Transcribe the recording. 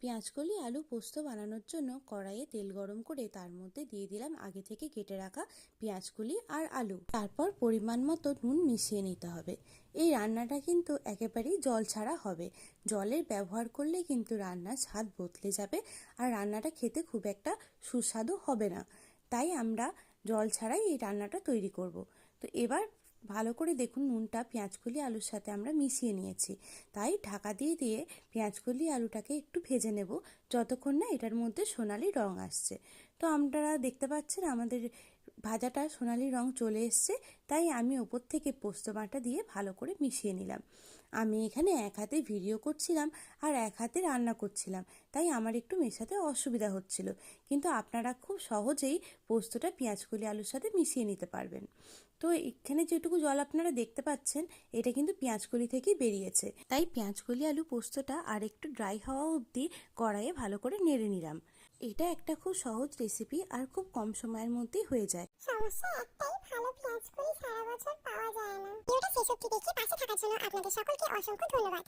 পেঁয়াজকলি আলু পোস্ত বানানোর জন্য কড়াইয়ে তেল গরম করে তার মধ্যে দিয়ে দিলাম আগে থেকে কেটে রাখা পেঁয়াজকলি আর আলু। তারপর পরিমাণ মতো নুন মিশিয়ে নিতে হবে। এই রান্নাটা কিন্তু একেবারেই জল ছাড়া হবে। জলের ব্যবহার করলে কিন্তু রান্নার স্বাদ বদলে যাবে আর রান্নাটা খেতে খুব একটা সুস্বাদু হবে না। তাই আমরা জল ছাড়াই এই রান্নাটা তৈরি করব। তো এবার ভালো করে দেখুন নুনটা পেঁয়াজকলি আলুর সাথে আমরা মিশিয়ে নিয়েছি। তাই ঢাকা দিয়ে দিয়ে পেঁয়াজকলি আলুটাকে একটু ভেজে নেব যতক্ষণ না এটার মধ্যে সোনালি রং আসছে। তো আপনারা দেখতে পাচ্ছেন আমাদের ভাজাটা সোনালি রং চলে এসছে। তাই আমি ওপর থেকে পোস্ত বাটা দিয়ে ভালো করে মিশিয়ে নিলাম। আমি এখানে এক হাতে ভিডিও করছিলাম আর এক হাতে রান্না করছিলাম, তাই আমার একটু মেশাতে অসুবিধা হচ্ছিল, কিন্তু আপনারা খুব সহজেই পোস্তটা পেঁয়াজকলি আলুর সাথে মিশিয়ে নিতে পারবেন। তো এখানে যেটুকু জল আপনারা দেখতে পাচ্ছেন এটা কিন্তু পেঁয়াজকলি থেকেই বেরিয়েছে। তাই পেঁয়াজকলি আলু পোস্তটা আর একটু ড্রাই হওয়া অবধি কড়াইয়ে ভালো করে নেড়ে নিলাম। এটা একটা খুব সহজ রেসিপি আর খুব কম সময়ের মধ্যেই হয়ে যায়। সমস্যা একটাই, ভালো পেঁয়াজকলি সারা বছর পাওয়া যায় না। ভিডিওটা শেষ অবধি দেখে পাশে থাকার জন্য আপনাদের সকলকে অসংখ্য ধন্যবাদ।